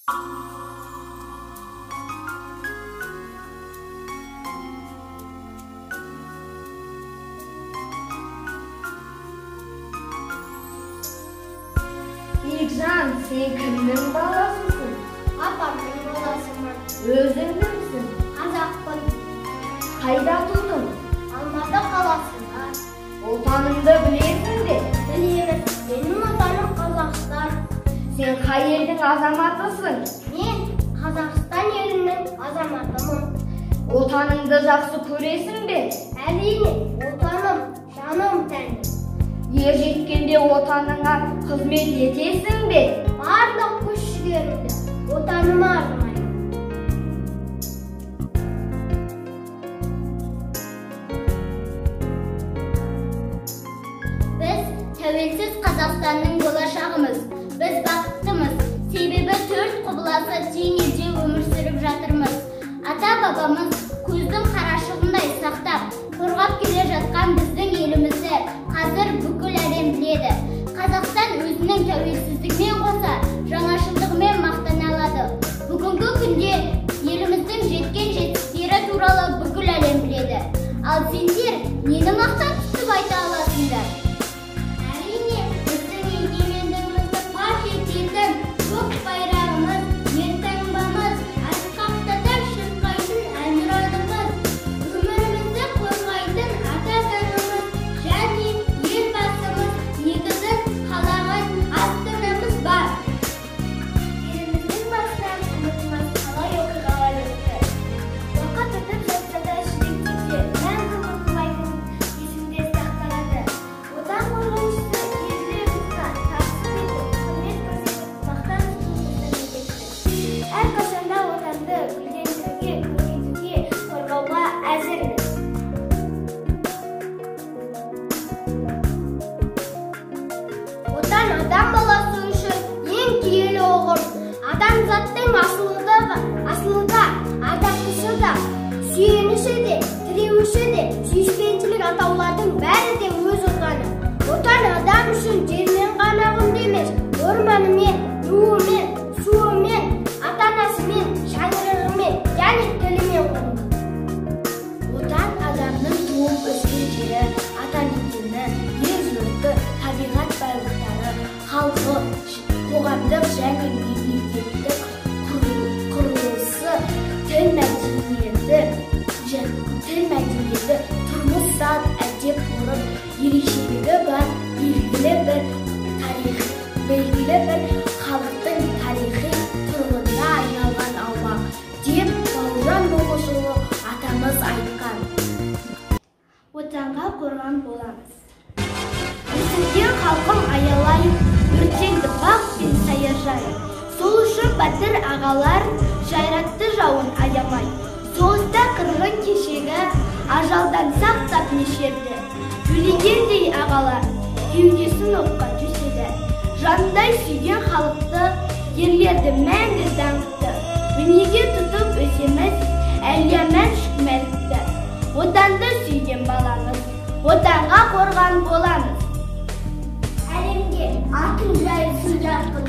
İlkcan, sen kimnin balasısın? Apamın balasımın. Özünde misin? Kazakpın. Kayda tuldun? Almada kalasınlar. Otanımda bilesin de. Bilirim. Benim vatanım Kazakistan. Sen hayırdın azamatısın. Men Kazakistan yerinin azamatımım. Otanımda jakсы köresin de. Әрине, отаным, жаным тәнім. Ер жеткенде отаныңа қызмет етесің бе? Барлық күш-жігерімді отаныма арнаймын. Біз тәуелсіз Қазақстанның болашағымыз. Біз бақыттымыз. Себебі төрт құбыласы тең елде өмір сүріп жатырмыз. Ата-бабамыз көздің қарашығындай сақтап, қорғап келе жатқан біздің елімізді қазір бүкіл әлем біледі. Қазақстан өзінің тәуелсіздігімен қоса жаңашылдығымен мақтана алады. Бүгінгі күнде еліміздің жеткен жетістіктері туралы бүкіл әлем біледі. Ал сендер нені мақтан тұтып айта аласыңдар? Әрине, біздің егемендігімізді паш ететін көк байрағымыз, елтаңбамыз, асқақтатып шырқайтын әнұранымыз, өмірімізді қорғайтын ата заңымыз және елбасымыз негізін қалаған астанамыз бар. Еліміздің басынан ұмытылмас талай оқиғалар өтті. Уақыт өтіп жатса да жүректерде мәңгі ұмытылмайтын есімдер сақталады. Отан қорғаушысы ерлерімізге тағзым етіп, құрмет көрсетіп, мақтан тұтуымызды міндеттіміз. Әрқашанда отанды гүлдендіруге, көркейтуге, қорғауға әзірміз. Отан адам баласы үшін ең киелі ұғым. Адамзаттың асылы да, ардақтысы да, сүйеніші де, тіреуші де, сүйіспеншілік атаулардың бәрі де өз отаны. Отан адам үшін жермен ғана құнды емес, орманымен, руымен, суымен, ата-анасымен, шаңырағымен, яғни тілімен құнды. Отан адамның туып өскен жері, ата-мекені, ел-жұрты, табиғат байлықтары, халқы, қоғамдық және мемлекеттік құрылысы, тіл мәдениеті, тұрмыс салт, әдеп ғұрып, ерекшелігі бар белгілі бір халықтың тарихи тұрғынына айналған аумақ деп Бауыржан Момышұлы атамыз айтқан. Отанға қорған боламыз. Өсінген халқым аялайын, өртенді бақ пен саяжай. Сол үшін батыр ағалар жайратты жауын аямай. Соғыста қырғын кешегі ажалдан сақтап нешерді. Өлегендей ағалар кеудесін оққа төседі. Жанындай сүйген халықты, ерлерді мәңгі даңқты. Өнеге тұтып өсеміз әлия-мән шүкмәлікті. Отанды сүйген баламыз, отанға қорған боламыз. Әлемге атын жайылсын жарқын